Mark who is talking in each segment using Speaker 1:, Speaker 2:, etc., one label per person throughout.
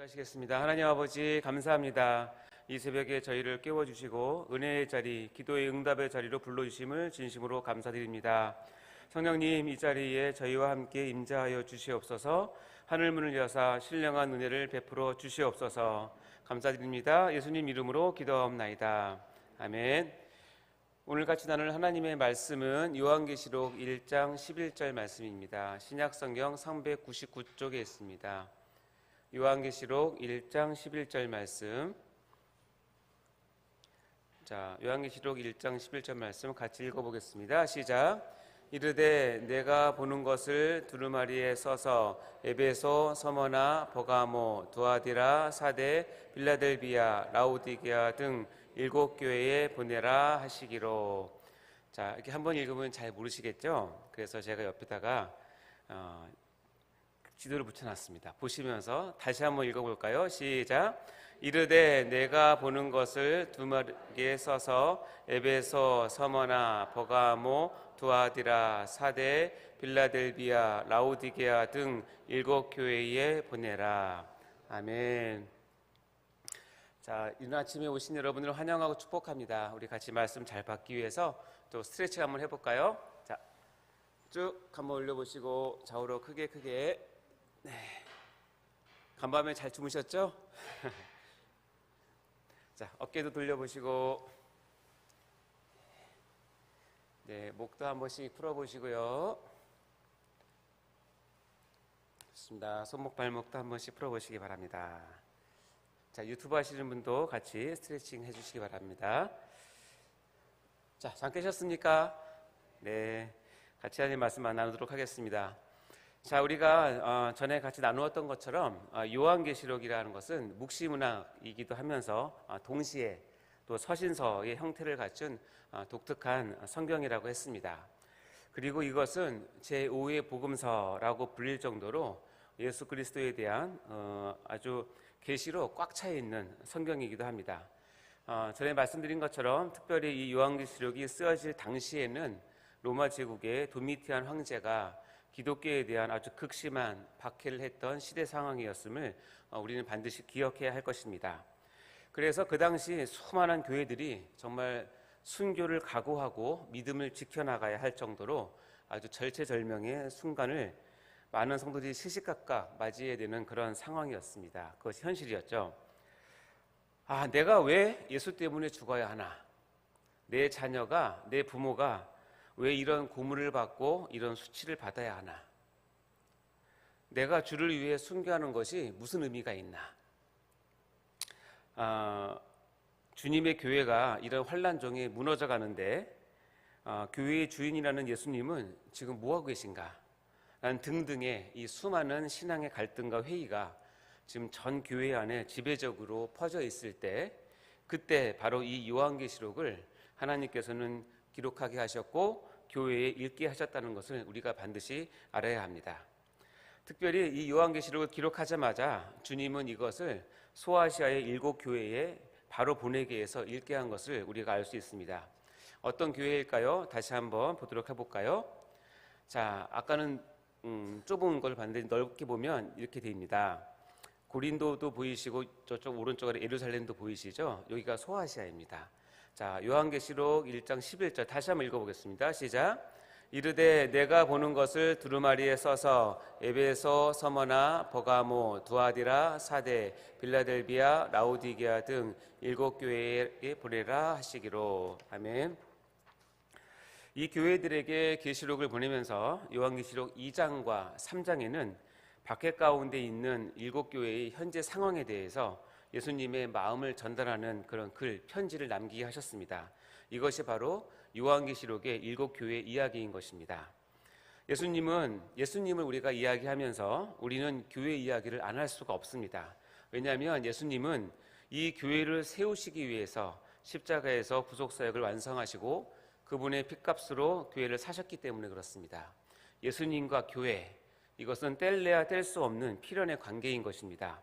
Speaker 1: 기도하시겠습니다. 하나님 아버지 감사합니다. 이 새벽에 저희를 깨워주시고 은혜의 자리, 기도의 응답의 자리로 불러주심을 진심으로 감사드립니다. 성령님, 이 자리에 저희와 함께 임재하여 주시옵소서. 하늘문을 여사 신령한 은혜를 베풀어 주시옵소서. 감사드립니다. 예수님 이름으로 기도하옵나이다. 아멘. 오늘 같이 나눌 하나님의 말씀은 요한계시록 1장 11절 말씀입니다. 신약성경 399쪽에 있습니다. 요한계시록 1장 11절 말씀. 자, 요한계시록 1장 11절 말씀 같이 읽어보겠습니다. 시작. 이르되 내가 보는 것을 두루마리에 써서 에베소, 서머나, 버가모, 두아디라, 사데, 빌라델비아, 라우디게아 등 7교회에 보내라 하시기로. 자, 이렇게 한번 읽으면 잘 모르시겠죠? 그래서 제가 옆에다가 지도를 붙여놨습니다. 보시면서 다시 한번 읽어볼까요? 시작. 이르되 내가 보는 것을 두루마리에 써서 에베소, 서머나, 버가모, 두아디라, 사데, 빌라델비아, 라우디게아 등 7교회에 보내라. 아멘. 자, 이른 아침에 오신 여러분을 환영하고 축복합니다. 우리 같이 말씀 잘 받기 위해서 또 스트레칭 한번 해볼까요? 자, 쭉 한번 올려보시고 좌우로 크게. 네. 간밤에 잘 주무셨죠? 자, 어깨도 돌려보시고, 네, 목도 한 번씩 풀어보시고요. 좋습니다. 손목, 발목도 한 번씩 풀어보시기 바랍니다. 자, 유튜브 하시는 분도 같이 스트레칭 해주시기 바랍니다. 자, 잠 깨셨습니까? 네, 같이 하나님 말씀 나누도록 하겠습니다. 자, 우리가 전에 같이 나누었던 것처럼 요한계시록이라는 것은 묵시문학이기도 하면서 동시에 또 서신서의 형태를 갖춘 독특한 성경이라고 했습니다. 그리고 이것은 제5의 복음서라고 불릴 정도로 예수 그리스도에 대한 아주 계시로 꽉 차 있는 성경이기도 합니다. 전에 말씀드린 것처럼 특별히 이 요한계시록이 쓰여질 당시에는 로마 제국의 도미티안 황제가 기독교에 대한 아주 극심한 박해를 했던 시대 상황이었음을 우리는 반드시 기억해야 할 것입니다. 그래서 그 당시 수많은 교회들이 정말 순교를 각오하고 믿음을 지켜나가야 할 정도로 아주 절체절명의 순간을 많은 성도들이 시시각각 맞이해야 되는 그런 상황이었습니다. 그것이 현실이었죠. 내가 왜 예수 때문에 죽어야 하나? 내 자녀가, 내 부모가 왜 이런 고문을 받고 이런 수치를 받아야 하나? 내가 주를 위해 순교하는 것이 무슨 의미가 있나? 주님의 교회가 이런 환난 중에 무너져 가는데 교회의 주인이라는 예수님은 지금 뭐하고 계신가? 라는 등등의 이 수많은 신앙의 갈등과 회의가 지금 전 교회 안에 지배적으로 퍼져 있을 때, 그때 바로 이 요한계시록을 하나님께서는 기록하게 하셨고 교회에 읽게 하셨다는 것을 우리가 반드시 알아야 합니다. 특별히 이 요한계시록을 기록하자마자 주님은 이것을 소아시아의 7교회에 바로 보내게 해서 읽게 한 것을 우리가 알 수 있습니다. 어떤 교회일까요? 다시 한번 보도록 해볼까요? 자, 아까는 좁은 걸 봤는데 넓게 보면 이렇게 됩니다. 고린도도 보이시고 저쪽 오른쪽에 예루살렘도 보이시죠? 여기가 소아시아입니다. 자, 요한계시록 1장 11절 다시 한번 읽어보겠습니다. 시작. 이르되 내가 보는 것을 두루마리에 써서 에베소, 서머나, 버가모, 두아디라, 사데, 빌라델비아, 라우디게아 등 7교회에 보내라 하시기로. 아멘. 이 교회들에게 계시록을 보내면서 요한계시록 2장과 3장에는 박해 가운데 있는 7교회의 현재 상황에 대해서 예수님의 마음을 전달하는 그런 글, 편지를 남기게 하셨습니다. 이것이 바로 요한계시록의 7교회의 이야기인 것입니다. 예수님을 우리가 이야기하면서 우리는 교회 이야기를 안 할 수가 없습니다. 왜냐하면 예수님은 이 교회를 세우시기 위해서 십자가에서 구속사역을 완성하시고 그분의 핏값으로 교회를 사셨기 때문에 그렇습니다. 예수님과 교회, 이것은 뗄래야 뗄 수 없는 필연의 관계인 것입니다.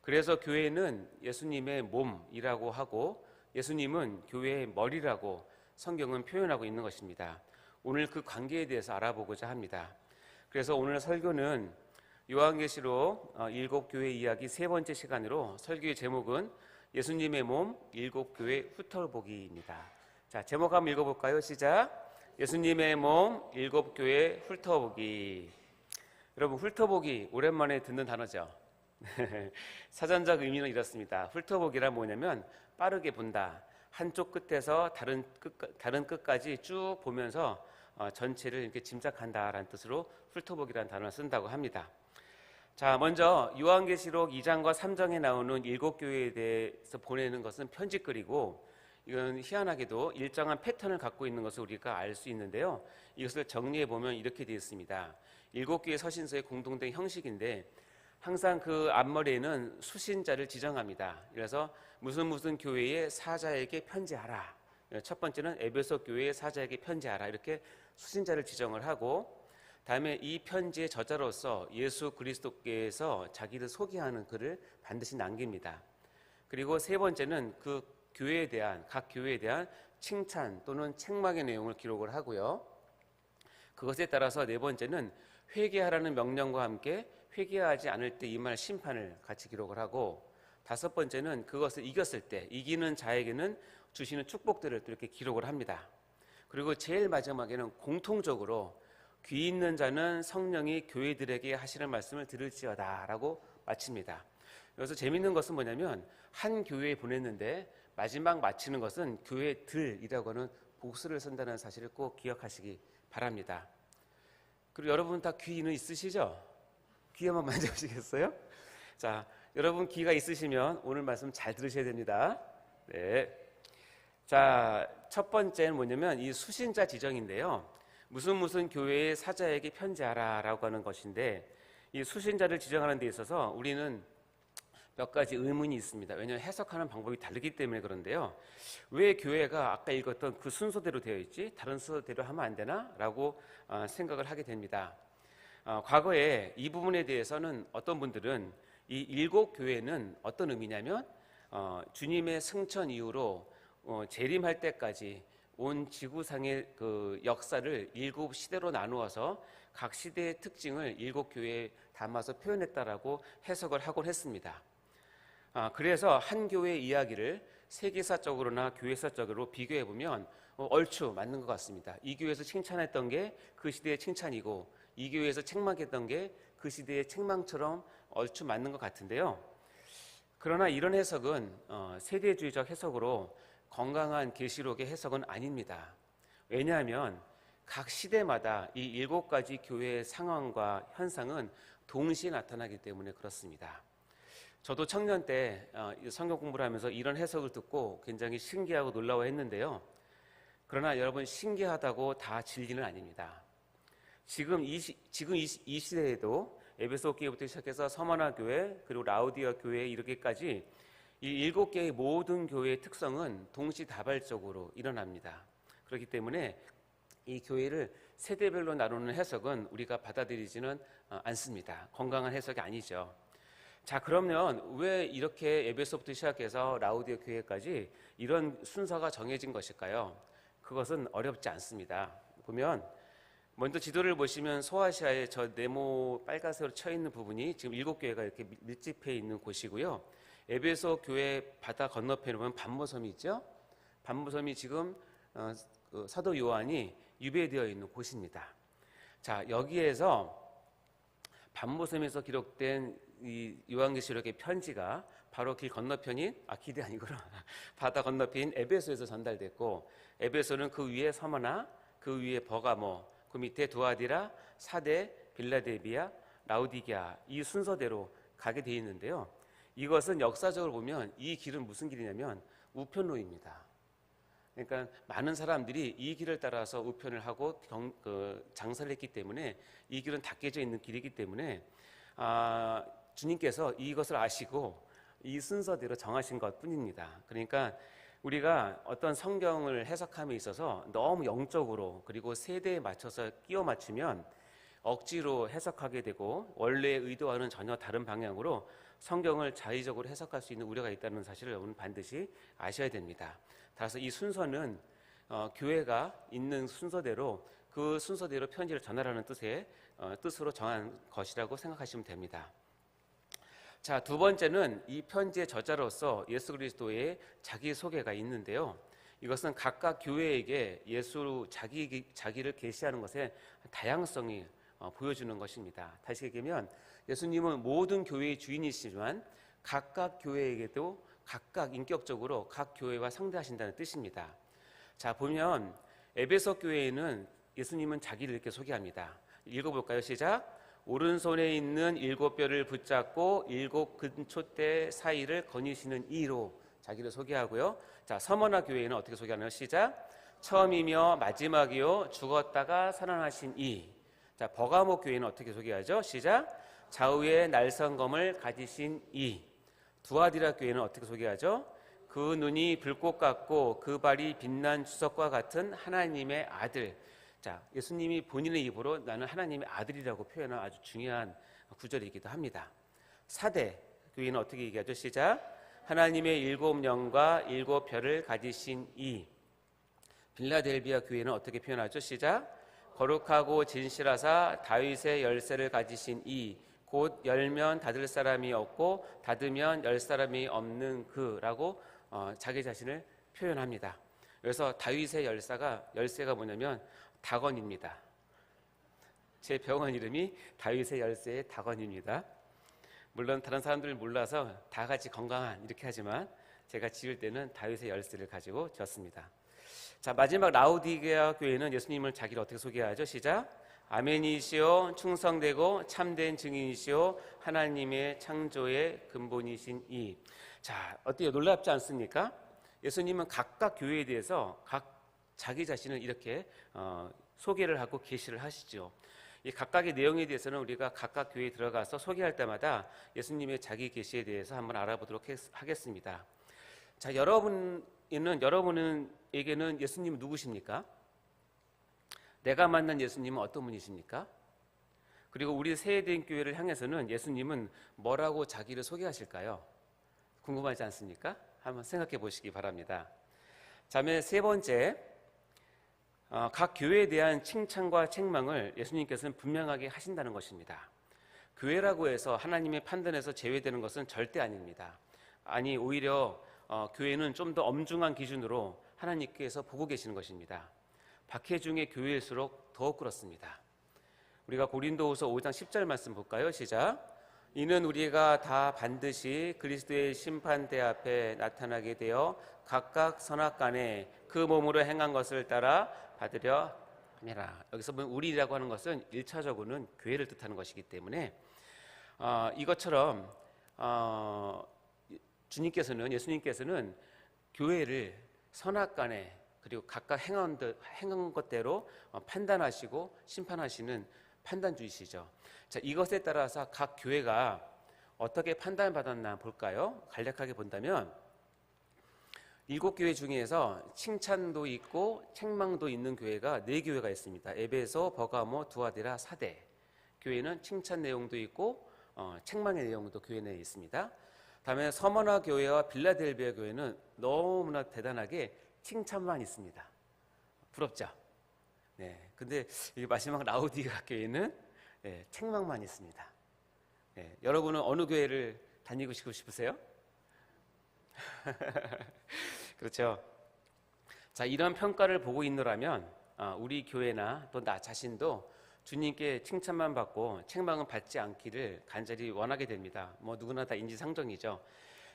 Speaker 1: 그래서 교회는 예수님의 몸이라고 하고 예수님은 교회의 머리라고 성경은 표현하고 있는 것입니다. 오늘 그 관계에 대해서 알아보고자 합니다. 그래서 오늘 설교는 요한계시록 일곱 교회 이야기 세 번째 시간으로 설교의 제목은 예수님의 몸 일곱 교회 훑어보기입니다. 자, 제목 한번 읽어볼까요? 시작. 예수님의 몸 일곱 교회 훑어보기. 여러분, 훑어보기 오랜만에 듣는 단어죠. 사전적 의미는 이렇습니다. 훑어보기란 뭐냐면 빠르게 본다. 한쪽 끝에서 다른 끝까지 쭉 보면서 전체를 이렇게 짐작한다라는 뜻으로 훑어보기라는 단어를 쓴다고 합니다. 자, 먼저 요한계시록 2장과 3장에 나오는 일곱 교회에 대해서 보내는 것은 편지글이고, 이건 희한하게도 일정한 패턴을 갖고 있는 것을 우리가 알 수 있는데요. 이것을 정리해 보면 이렇게 되어 있습니다. 일곱 교회 서신서의 공통된 형식인데 항상 그 앞머리에는 수신자를 지정합니다. 그래서 무슨 교회의 사자에게 편지하라. 첫 번째는 에베소 교회의 사자에게 편지하라. 이렇게 수신자를 지정을 하고, 다음에 이 편지의 저자로서 예수 그리스도께서 자기를 소개하는 글을 반드시 남깁니다. 그리고 세 번째는 그 교회에 대한, 각 교회에 대한 칭찬 또는 책망의 내용을 기록을 하고요. 그것에 따라서 네 번째는 회개하라는 명령과 함께 회개하지 않을 때 임할 심판을 같이 기록을 하고, 다섯 번째는 그것을 이겼을 때 이기는 자에게는 주시는 축복들을 또 이렇게 기록을 합니다. 그리고 제일 마지막에는 공통적으로 귀 있는 자는 성령이 교회들에게 하시는 말씀을 들을지어다 라고 마칩니다. 여기서 재밌는 것은 뭐냐면 한 교회에 보냈는데 마지막 마치는 것은 교회들이라고 하는 복수를 쓴다는 사실을 꼭 기억하시기 바랍니다. 그리고 여러분 다 귀는 있으시죠? 귀 한번 만져보시겠어요? 자, 여러분 귀가 있으시면 오늘 말씀 잘 들으셔야 됩니다. 네. 자, 첫 번째는 뭐냐면 이 수신자 지정인데요. 무슨 교회의 사자에게 편지하라 라고 하는 것인데, 이 수신자를 지정하는 데 있어서 우리는 몇 가지 의문이 있습니다. 왜냐하면 해석하는 방법이 다르기 때문에 그런데요. 왜 교회가 아까 읽었던 그 순서대로 되어 있지? 다른 순서대로 하면 안 되나? 라고 생각을 하게 됩니다. 과거에 이 부분에 대해서는 어떤 분들은 이 일곱 교회는 어떤 의미냐면 주님의 승천 이후로 재림할 때까지 온 지구상의 그 역사를 일곱 시대로 나누어서 각 시대의 특징을 일곱 교회에 담아서 표현했다라고 해석을 하곤 했습니다. 그래서 한 교회의 이야기를 세계사적으로나 교회사적으로 비교해 보면 얼추 맞는 것 같습니다. 이 교회에서 칭찬했던 게 그 시대의 칭찬이고, 이 교회에서 책망했던 게 그 시대의 책망처럼 얼추 맞는 것 같은데요. 그러나 이런 해석은 세대주의적 해석으로 건강한 계시록의 해석은 아닙니다. 왜냐하면 각 시대마다 이 일곱 가지 교회의 상황과 현상은 동시에 나타나기 때문에 그렇습니다. 저도 청년 때 성경 공부를 하면서 이런 해석을 듣고 굉장히 신기하고 놀라워했는데요. 그러나 여러분, 신기하다고 다 진리는 아닙니다. 지금 이 시대에도 에베소 교회부터 시작해서 서머나 교회, 그리고 라우디아 교회 이렇게까지 이 일곱 개의 모든 교회의 특성은 동시다발적으로 일어납니다. 그렇기 때문에 이 교회를 세대별로 나누는 해석은 우리가 받아들이지는 않습니다. 건강한 해석이 아니죠. 자, 그러면 왜 이렇게 에베소부터 시작해서 라우디아 교회까지 이런 순서가 정해진 것일까요? 그것은 어렵지 않습니다. 보면 먼저 지도를 보시면 소아시아의 저 네모 빨간색으로 쳐 있는 부분이 지금 일곱 교회가 이렇게 밀집해 있는 곳이고요. 에베소 교회 바다 건너편에 보면 반모섬이 있죠. 반모섬이 지금 사도 요한이 유배되어 있는 곳입니다. 자, 여기에서 반모섬에서 기록된 이 요한계시록의 편지가 바로 길 건너편인 길이 아니구나 바다 건너편인 에베소에서 전달됐고, 에베소는 그 위에 서머나, 그 위에 버가모, 그 밑에 두아디라, 사데, 빌라델비아, 라우디게아, 이 순서대로 가게 되어 있는데요. 이것은 역사적으로 보면 이 길은 무슨 길이냐면 우편로입니다. 그러니까 많은 사람들이 이 길을 따라서 우편을 하고 장사를 했기 때문에 이 길은 닦여져 있는 길이기 때문에 주님께서 이것을 아시고 이 순서대로 정하신 것뿐입니다. 그러니까 우리가 어떤 성경을 해석함에 있어서 너무 영적으로 그리고 세대에 맞춰서 끼워 맞추면 억지로 해석하게 되고 원래의 의도와는 전혀 다른 방향으로 성경을 자의적으로 해석할 수 있는 우려가 있다는 사실을 여러분 반드시 아셔야 됩니다. 따라서 이 순서는 교회가 있는 순서대로 그 순서대로 편지를 전하라는 뜻으로 정한 것이라고 생각하시면 됩니다. 자, 두 번째는 이 편지의 저자로서 예수 그리스도의 자기소개가 있는데요. 이것은 각각 교회에게 자기를 계시하는 것의 다양성이 보여주는 것입니다. 다시 얘기하면 예수님은 모든 교회의 주인이시지만 각각 교회에게도 각각 인격적으로 각 교회와 상대하신다는 뜻입니다. 자, 보면 에베소 교회에는 예수님은 자기를 이렇게 소개합니다. 읽어볼까요? 시작. 오른손에 있는 7뼈를 붙잡고 7 근초대 사이를 거니시는 이로 자기를 소개하고요. 자, 서머나 교회는 어떻게 소개하나요? 시작. 처음이며 마지막이요 죽었다가 살아나신 이. 자, 버가모 교회는 어떻게 소개하죠? 시작. 좌우에 날성검을 가지신 이. 두아디라 교회는 어떻게 소개하죠? 그 눈이 불꽃 같고 그 발이 빛난 주석과 같은 하나님의 아들. 자, 예수님이 본인의 입으로 나는 하나님의 아들이라고 표현한 아주 중요한 구절이기도 합니다. 사대 교회는 어떻게 얘기하죠? 시작. 하나님의 7영과 7별을 가지신 이. 빌라델비아 교회는 어떻게 표현하죠? 시작. 거룩하고 진실하사 다윗의 열쇠를 가지신 이. 곧 열면 닫을 사람이 없고 닫으면 열 사람이 없는 그라고 자기 자신을 표현합니다. 그래서 다윗의 열쇠가 뭐냐면 다건입니다. 제 병원 이름이 다윗의 열쇠의 다건입니다. 물론 다른 사람들은 몰라서 다 같이 건강한 이렇게 하지만 제가 지을 때는 다윗의 열쇠를 가지고 지었습니다. 자, 마지막 라우디게아 교회는 예수님을 자기를 어떻게 소개하죠? 시작. 아멘이시오 충성되고 참된 증인이시오 하나님의 창조의 근본이신 이. 자, 어때요? 놀랍지 않습니까? 예수님은 각각 교회에 대해서 자기 자신을 이렇게 소개를 하고 계시를 하시죠. 이 각각의 내용에 대해서는 우리가 각각 교회에 들어가서 소개할 때마다 예수님의 자기 계시에 대해서 한번 알아보도록 하겠습니다. 자, 여러분에게는 예수님은 누구십니까? 내가 만난 예수님은 어떤 분이십니까? 그리고 우리 세대인 교회를 향해서는 예수님은 뭐라고 자기를 소개하실까요? 궁금하지 않습니까? 한번 생각해 보시기 바랍니다. 자매 세 번째, 각 교회에 대한 칭찬과 책망을 예수님께서는 분명하게 하신다는 것입니다. 교회라고 해서 하나님의 판단에서 제외되는 것은 절대 아닙니다. 아니, 오히려 교회는 좀 더 엄중한 기준으로 하나님께서 보고 계시는 것입니다. 박해중의 교회일수록 더욱 그렇습니다. 우리가 고린도후서 5장 10절 말씀 볼까요? 시작. 이는 우리가 다 반드시 그리스도의 심판대 앞에 나타나게 되어 각각 선악간에 그 몸으로 행한 것을 따라 받으려 함이라. 여기서 보면 우리라고 하는 것은 1차적으로는 교회를 뜻하는 것이기 때문에 이것처럼 예수님께서는 교회를 선악간에 그리고 각각 행한 것대로 판단하시고 심판하시는 판단주의시죠. 자, 이것에 따라서 각 교회가 어떻게 판단받았나 볼까요? 간략하게 본다면 7교회 중에서 칭찬도 있고 책망도 있는 교회가 4교회가 있습니다. 에베소, 버가모, 두아디라, 사대. 교회는 칭찬 내용도 있고 책망의 내용도 교회 내에 있습니다. 다음에 서머나 교회와 빌라델비아 교회는 너무나 대단하게 칭찬만 있습니다. 부럽죠? 네. 근데 이 마지막 라우디게아 교회는 책망만 있습니다. 여러분은 어느 교회를 다니고 싶으세요? 그렇죠. 자, 이런 평가를 보고 있노라면 우리 교회나 또 나 자신도 주님께 칭찬만 받고 책망은 받지 않기를 간절히 원하게 됩니다. 뭐 누구나 다 인지상정이죠.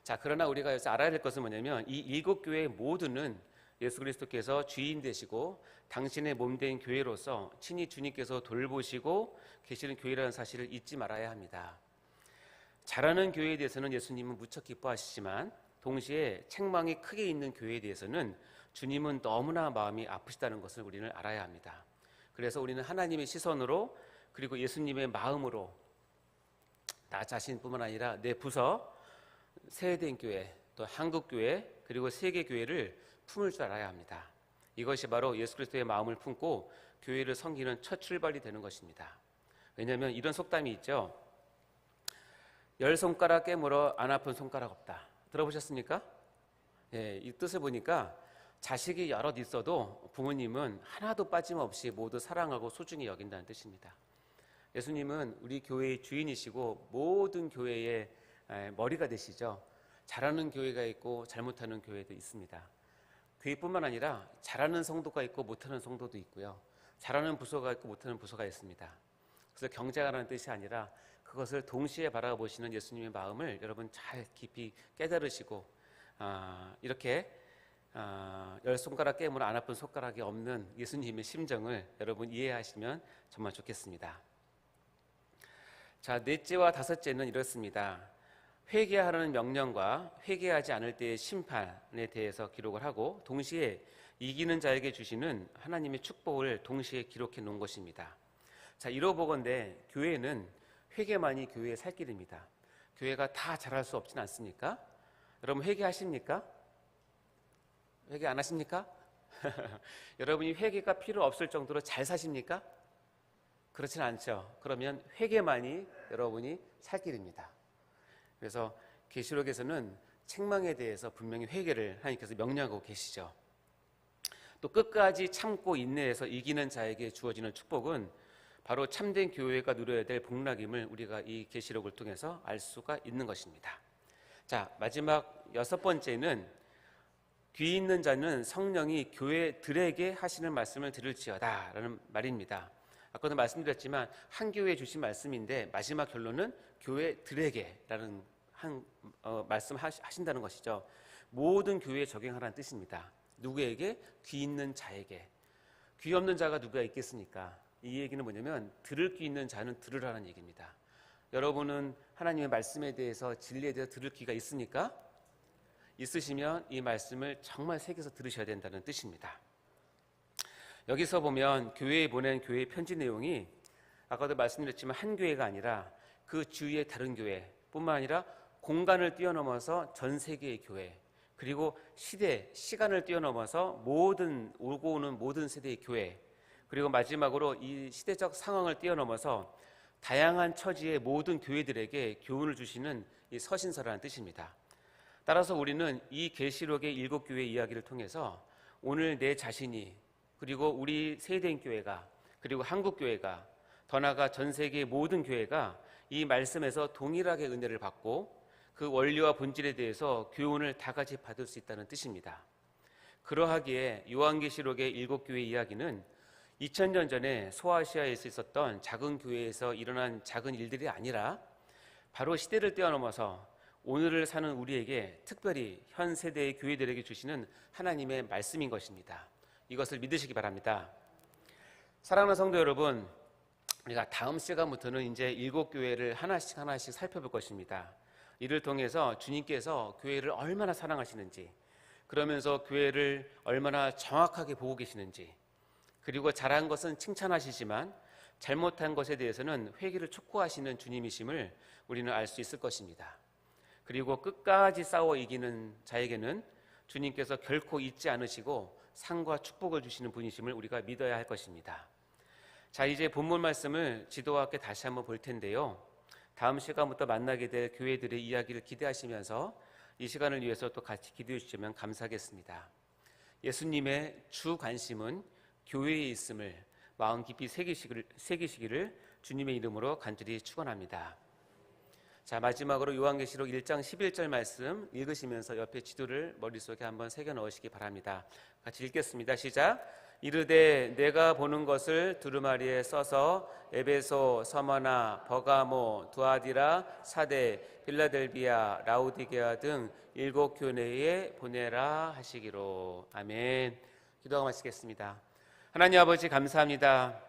Speaker 1: 자, 그러나 우리가 여기서 알아야 될 것은 뭐냐면 이 7교회 모두는 예수 그리스도께서 주인 되시고 당신의 몸된 교회로서 친히 주님께서 돌보시고 계시는 교회라는 사실을 잊지 말아야 합니다. 잘하는 교회에 대해서는 예수님은 무척 기뻐하시지만 동시에 책망이 크게 있는 교회에 대해서는 주님은 너무나 마음이 아프시다는 것을 우리는 알아야 합니다. 그래서 우리는 하나님의 시선으로 그리고 예수님의 마음으로 나 자신뿐만 아니라 내 부서, 세대인 교회, 또 한국교회, 그리고 세계교회를 품을 줄 알아야 합니다. 이것이 바로 예수 그리스도의 마음을 품고 교회를 섬기는 첫 출발이 되는 것입니다. 왜냐하면 이런 속담이 있죠. 10손가락 깨물어 안 아픈 손가락 없다. 들어보셨습니까? 이 뜻을 보니까 자식이 여럿 있어도 부모님은 하나도 빠짐없이 모두 사랑하고 소중히 여긴다는 뜻입니다. 예수님은 우리 교회의 주인이시고 모든 교회의 머리가 되시죠. 잘하는 교회가 있고 잘못하는 교회도 있습니다. 교회뿐만 아니라 잘하는 성도가 있고 못하는 성도도 있고요. 잘하는 부서가 있고 못하는 부서가 있습니다. 그래서 경쟁하라는 뜻이 아니라 그것을 동시에 바라보시는 예수님의 마음을 여러분 잘 깊이 깨달으시고 이렇게 10손가락 깨물 안 아픈 손가락이 없는 예수님의 심정을 여러분 이해하시면 정말 좋겠습니다. 자, 넷째와 다섯째는 이렇습니다. 회개하라는 명령과 회개하지 않을 때의 심판에 대해서 기록을 하고 동시에 이기는 자에게 주시는 하나님의 축복을 동시에 기록해 놓은 것입니다. 자, 이러보건대 교회는 회개만이 교회의 살 길입니다. 교회가 다 잘할 수 없진 않습니까? 여러분 회개하십니까? 회개 안 하십니까? 여러분이 회개가 필요 없을 정도로 잘 사십니까? 그렇진 않죠. 그러면 회개만이 여러분이 살 길입니다. 그래서 계시록에서는 책망에 대해서 분명히 회개를 하나님께서 명령하고 계시죠. 또 끝까지 참고 인내해서 이기는 자에게 주어지는 축복은 바로 참된 교회가 누려야 될 복락임을 우리가 이 계시록을 통해서 알 수가 있는 것입니다. 자, 마지막 6번째는 귀 있는 자는 성령이 교회들에게 하시는 말씀을 들을지어다 라는 말입니다. 아까도 말씀드렸지만 한 교회에 주신 말씀인데 마지막 결론은 교회들에게라는 말씀하신다는 것이죠. 모든 교회에 적용하라는 뜻입니다. 누구에게? 귀 있는 자에게. 귀 없는 자가 누가 있겠습니까? 이 얘기는 뭐냐면 들을 귀 있는 자는 들으라는 얘기입니다. 여러분은 하나님의 말씀에 대해서 진리에 대해서 들을 귀가 있습니까? 있으시면 이 말씀을 정말 새겨서 들으셔야 된다는 뜻입니다. 여기서 보면 교회에 보낸 교회의 편지 내용이 아까도 말씀드렸지만 한 교회가 아니라 그 주위의 다른 교회뿐만 아니라 공간을 뛰어넘어서 전 세계의 교회, 그리고 시간을 뛰어넘어서 오고 오는 모든 세대의 교회, 그리고 마지막으로 이 시대적 상황을 뛰어넘어서 다양한 처지의 모든 교회들에게 교훈을 주시는 이 서신서라는 뜻입니다. 따라서 우리는 이 계시록의 7교회 이야기를 통해서 오늘 내 자신이, 그리고 우리 세대인교회가, 그리고 한국교회가, 더 나아가 전 세계의 모든 교회가 이 말씀에서 동일하게 은혜를 받고 그 원리와 본질에 대해서 교훈을 다 같이 받을 수 있다는 뜻입니다. 그러하기에 요한계시록의 7교회 이야기는 2000년 전에 소아시아에서 있었던 작은 교회에서 일어난 작은 일들이 아니라 바로 시대를 뛰어넘어서 오늘을 사는 우리에게, 특별히 현 세대의 교회들에게 주시는 하나님의 말씀인 것입니다. 이것을 믿으시기 바랍니다. 사랑하는 성도 여러분, 우리가 다음 시간부터는 이제 7교회를 하나씩 살펴볼 것입니다. 이를 통해서 주님께서 교회를 얼마나 사랑하시는지, 그러면서 교회를 얼마나 정확하게 보고 계시는지, 그리고 잘한 것은 칭찬하시지만 잘못한 것에 대해서는 회개를 촉구하시는 주님이심을 우리는 알 수 있을 것입니다. 그리고 끝까지 싸워 이기는 자에게는 주님께서 결코 잊지 않으시고 상과 축복을 주시는 분이심을 우리가 믿어야 할 것입니다. 자, 이제 본문 말씀을 지도와 함께 다시 한번 볼 텐데요. 다음 시간부터 만나게 될 교회들의 이야기를 기대하시면서 이 시간을 위해서 또 같이 기도해 주시면 감사하겠습니다. 예수님의 주 관심은 교회에 있음을 마음 깊이 새기시기를 주님의 이름으로 간절히 축원합니다. 자, 마지막으로 요한계시록 1장 11절 말씀 읽으시면서 옆에 지도를 머릿속에 한번 새겨 넣으시기 바랍니다. 같이 읽겠습니다. 시작. 이르되 내가 보는 것을 두루마리에 써서 에베소, 서머나, 버가모, 두아디라, 사데, 빌라델비아, 라우디게아 등 7교회에 보내라 하시기로. 아멘. 기도하고 마치겠습니다. 하나님 아버지 감사합니다.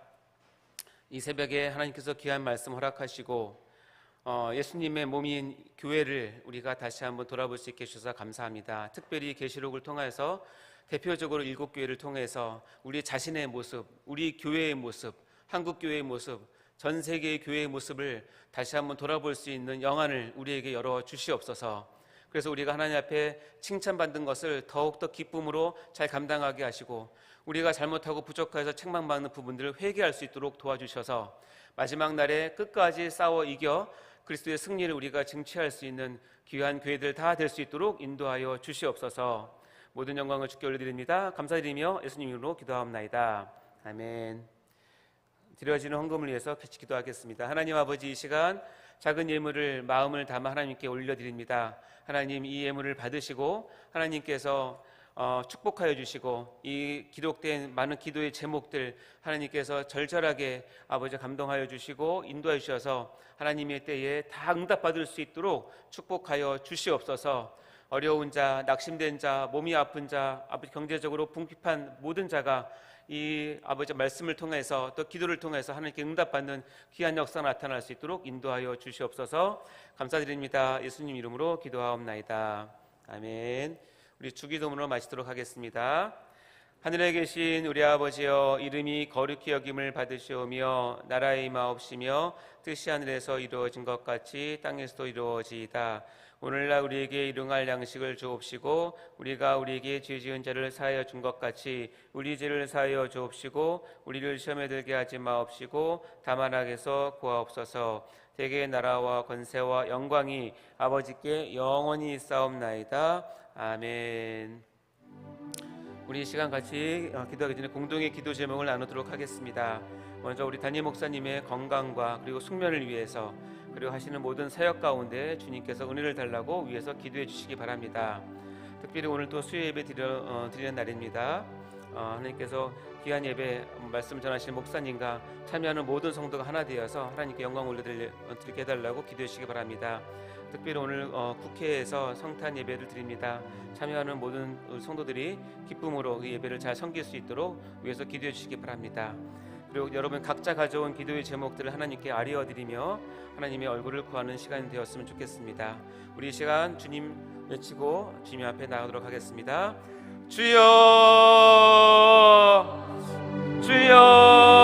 Speaker 1: 이 새벽에 하나님께서 귀한 말씀 허락하시고 예수님의 몸인 교회를 우리가 다시 한번 돌아볼 수 있게 해주셔서 감사합니다. 특별히 계시록을 통해서 대표적으로 7교회를 통해서 우리 자신의 모습, 우리 교회의 모습, 한국교회의 모습, 전 세계의 교회의 모습을 다시 한번 돌아볼 수 있는 영안을 우리에게 열어 주시옵소서. 그래서 우리가 하나님 앞에 칭찬받는 것을 더욱더 기쁨으로 잘 감당하게 하시고, 우리가 잘못하고 부족해서 책망받는 부분들을 회개할 수 있도록 도와주셔서 마지막 날에 끝까지 싸워 이겨 그리스도의 승리를 우리가 증취할 수 있는 귀한 교회들 다 될 수 있도록 인도하여 주시옵소서. 모든 영광을 주께 올려드립니다. 감사드리며 예수님 이름으로 기도하옵나이다. 아멘. 드려지는 헌금을 위해서 같이 기도하겠습니다. 하나님 아버지, 이 시간 작은 예물을 마음을 담아 하나님께 올려드립니다. 하나님, 이 예물을 받으시고 하나님께서 축복하여 주시고 이 기록된 많은 기도의 제목들 하나님께서 절절하게 아버지 감동하여 주시고 인도하여 주셔서 하나님의 때에 다 응답받을 수 있도록 축복하여 주시옵소서. 어려운 자, 낙심된 자, 몸이 아픈 자, 아버지 경제적으로 궁핍한 모든 자가 이 아버지 말씀을 통해서 또 기도를 통해서 하나님께 응답받는 귀한 역사가 나타날 수 있도록 인도하여 주시옵소서. 감사드립니다. 예수님 이름으로 기도하옵나이다. 아멘. 우리 주기도문으로 마치도록 하겠습니다. 하늘에 계신 우리 아버지여, 이름이 거룩히 여김을 받으시오며 나라의 임하옵시며 뜻이 하늘에서 이루어진 것 같이 땅에서도 이루어지이다. 오늘날 우리에게 일용할 양식을 주옵시고 우리가 우리에게 죄 지은 자를 사하여 준 것 같이 우리 죄를 사하여 주옵시고 우리를 시험에 들게 하지 마옵시고 다만 악에서 구하옵소서. 대개의 나라와 권세와 영광이 아버지께 영원히 있사옵나이다. 아멘. 우리 이 시간 같이 기도하기 전에 공동의 기도 제목을 나누도록 하겠습니다. 먼저 우리 담임 목사님의 건강과 그리고 숙면을 위해서, 그리고 하시는 모든 사역 가운데 주님께서 은혜를 달라고 위해서 기도해 주시기 바랍니다. 특별히 오늘 또 수요 예배 드리는 날입니다. 하나님께서 귀한 예배 말씀 전하시는 목사님과 참여하는 모든 성도가 하나 되어서 하나님께 영광 올려드리게 해달라고 기도해 주시기 바랍니다. 특별히 오늘 국회에서 성탄 예배를 드립니다. 참여하는 모든 성도들이 기쁨으로 그 예배를 잘 섬길 수 있도록 위해서 기도해 주시기 바랍니다. 그리고 여러분 각자 가져온 기도의 제목들을 하나님께 아뢰어드리며 하나님의 얼굴을 구하는 시간이 되었으면 좋겠습니다. 우리 이 시간 주님 외치고 주님 앞에 나가도록 하겠습니다. 주여, 주여.